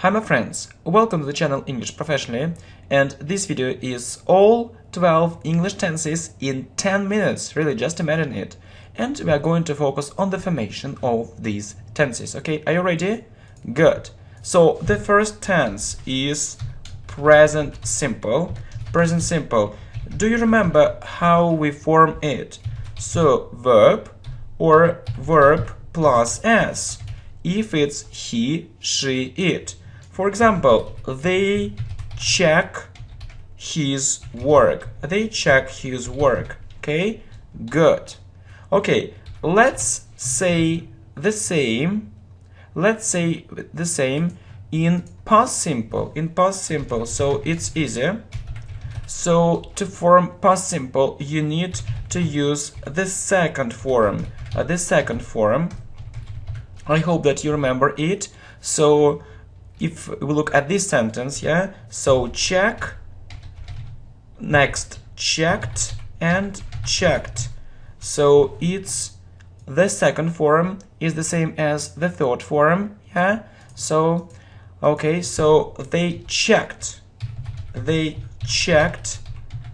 Hi my friends, welcome to the channel English Professionally, and this video is all 12 English tenses in 10 minutes, really just imagine it. And we are going to focus on the formation of these tenses, okay? Are you ready? Good. So the first tense is present simple. Present simple. Do you remember how we form it? So verb or verb plus s. If it's he, she, it. For example, they check his work. They check his work. Okay? Good. Okay, let's say the same. Let's say the same in past simple. In past simple, so it's easier. So to form past simple, you need to use the second form. I hope that you remember it. So if we look at this sentence, yeah, so check, next checked and checked. So it's the second form is the same as the third form, yeah. So okay, so they checked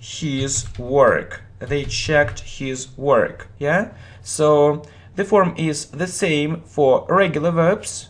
his work. They checked his work, yeah. So the form is the same for regular verbs.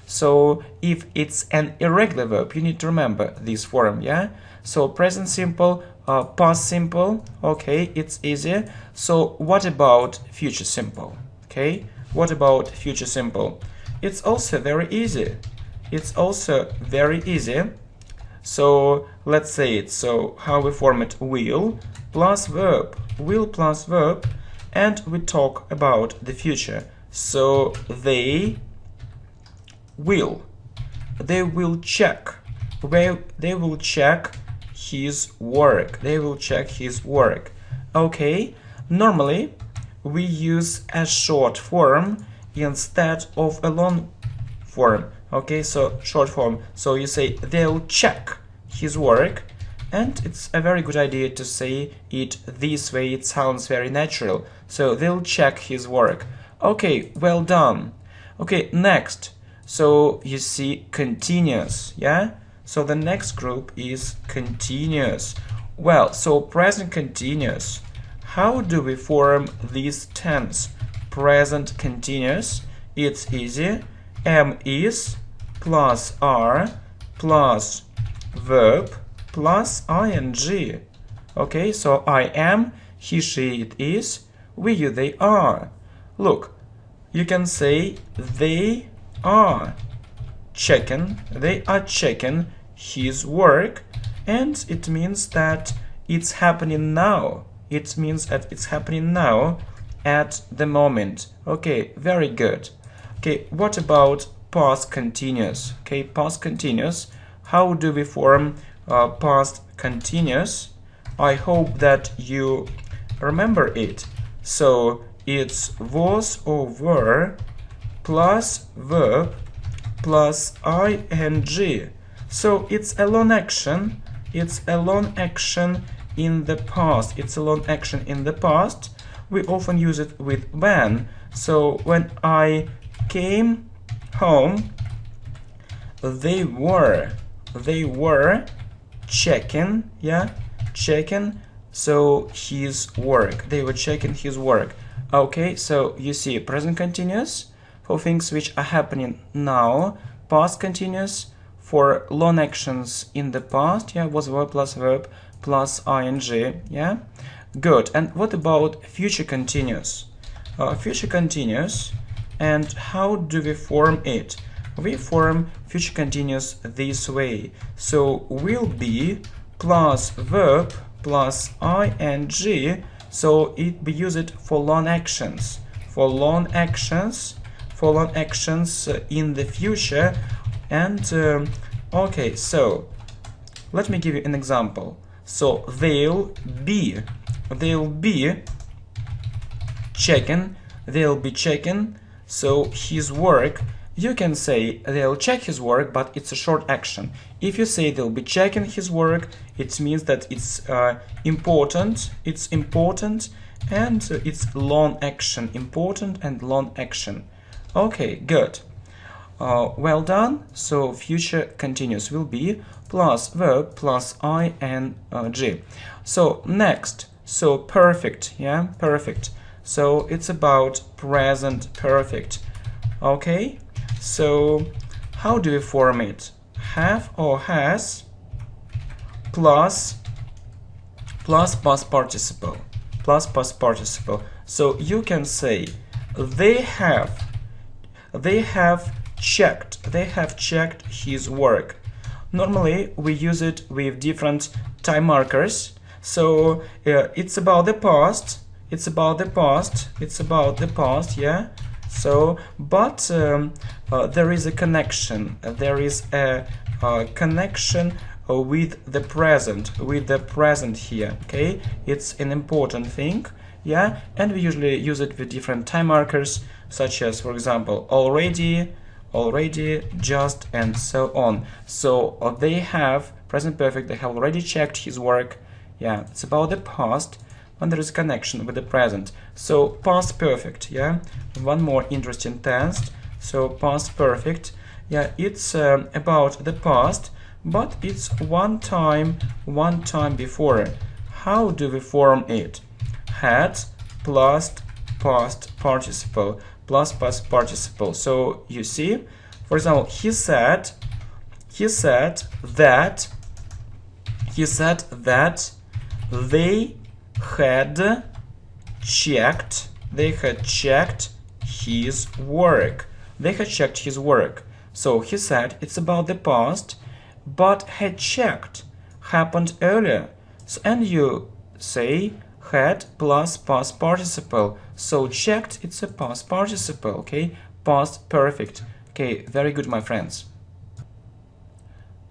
So if it's an irregular verb, you need to remember this form, yeah. So present simple, past simple, okay, it's easy. So what about future simple? Okay, what about future simple? It's also very easy. So let's say it. So how we form it? Will plus verb, and we talk about the future. So they will check his work. Okay, normally we use a short form instead of a long form. Okay, so short form, so you say they'll check his work, and it's a very good idea to say it this way. It sounds very natural. So they'll check his work. Okay, well done. Okay, next. So you see continuous, yeah? So the next group is continuous. Well, so present continuous. How do we form this tense? Present continuous. It's easy. Am is plus are plus verb plus ing. Okay, so I am, he, she, it is, we, you, they are. Look, you can say they are checking his work, and it means that it's happening now. At the moment. Okay, very good. Okay, what about past continuous? Okay, past continuous. How do we form past continuous? I hope that you remember it. So it's was or were plus verb plus ing. So it's a long action. In the past. We often use it with when. So when I came home, they were checking, so his work. They were checking his work. Okay, so you see present continuous for things which are happening now, past continuous for long actions in the past, yeah, was verb plus ing, yeah. Good. And what about future continuous? And how do we form it? We form future continuous this way. So will be plus verb plus ing. So we use it for long actions. In the future. And okay, so let me give you an example. So they'll be checking. So his work. You can say they'll check his work, but it's a short action. If you say they'll be checking his work, it means that it's important. And it's long action. Important and long action. Okay, good. well done. So future continuous will be plus verb plus ing. So next, so perfect, yeah, perfect. So it's about present perfect. Okay, so how do we form it? Have or has plus past participle, plus past participle. So you can say they have checked his work. Normally we use it with different time markers. So it's about the past, yeah. So but there is a connection, with the present here. Okay, it's an important thing, yeah. And we usually use it with different time markers, such as, for example, already, just, and so on. So they have present perfect, they have already checked his work. Yeah, it's about the past when there is a connection with the present. So past perfect, yeah. One more interesting tense. So past perfect, yeah, it's about the past, but it's one time before. How do we form it? Had plus past participle plus past participle. So you see, for example, he said that they had checked his work. So he said it's about the past, but had checked happened earlier. So, and you say had plus past participle. So checked, it's a past participle, okay? Past perfect. Okay, very good, my friends.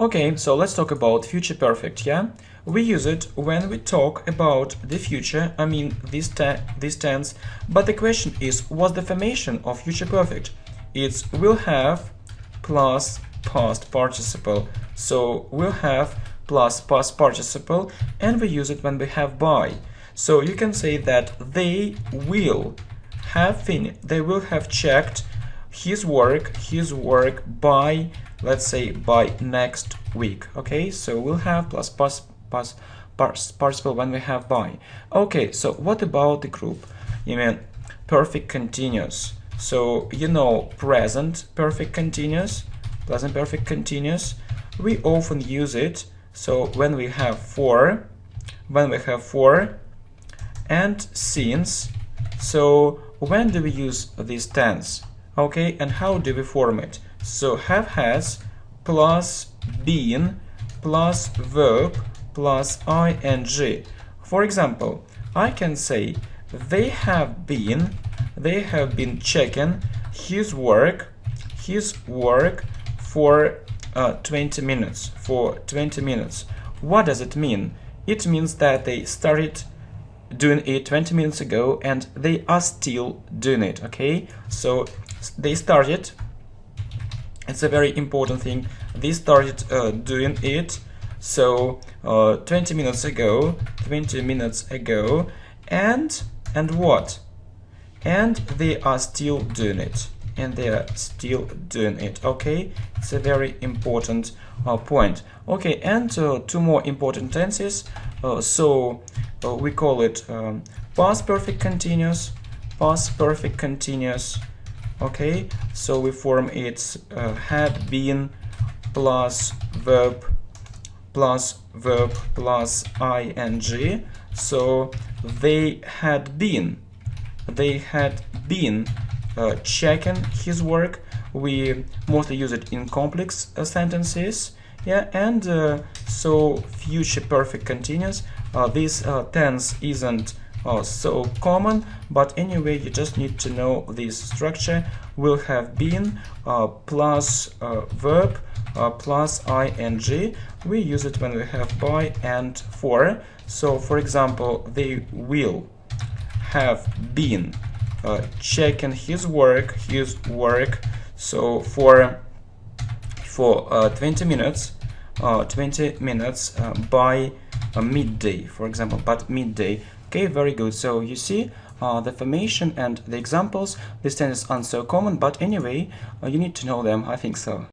Okay, so let's talk about future perfect, yeah? We use it when we talk about the future, I mean this tense, but the question is, what's the formation of future perfect? It's will have plus past participle. So will have plus past participle, and we use it when we have by. So you can say that they will have checked his work by, let's say, by next week. Okay, so we'll have plus past participle when we have by. Okay, so what about the group? You mean perfect continuous. So you know present perfect continuous, we often use it. So when we have for and since. So when do we use this tense? Okay, and how do we form it? So have has plus been plus verb plus ing. For example, I can say they have been checking his work for 20 minutes. What does it mean? It means that they started doing it 20 minutes ago and they are still doing it. Okay, so they started, it's a very important thing, they started doing it, so 20 minutes ago, and what? And they are still doing it, okay? It's a very important point. Okay, and two more important tenses. We call it past perfect continuous, okay? So we form it had been plus verb plus ing. So they had been checking his work. We mostly use it in complex sentences, yeah. And so future perfect continuous, this tense isn't so common, but anyway, you just need to know this structure. Will have been plus verb plus ing. We use it when we have by and for. So for example, they will have been checking his work so for 20 minutes by midday, for example, but midday. Okay, very good. So you see, the formation and the examples. These tenses aren't so common, but anyway, you need to know them, I think so.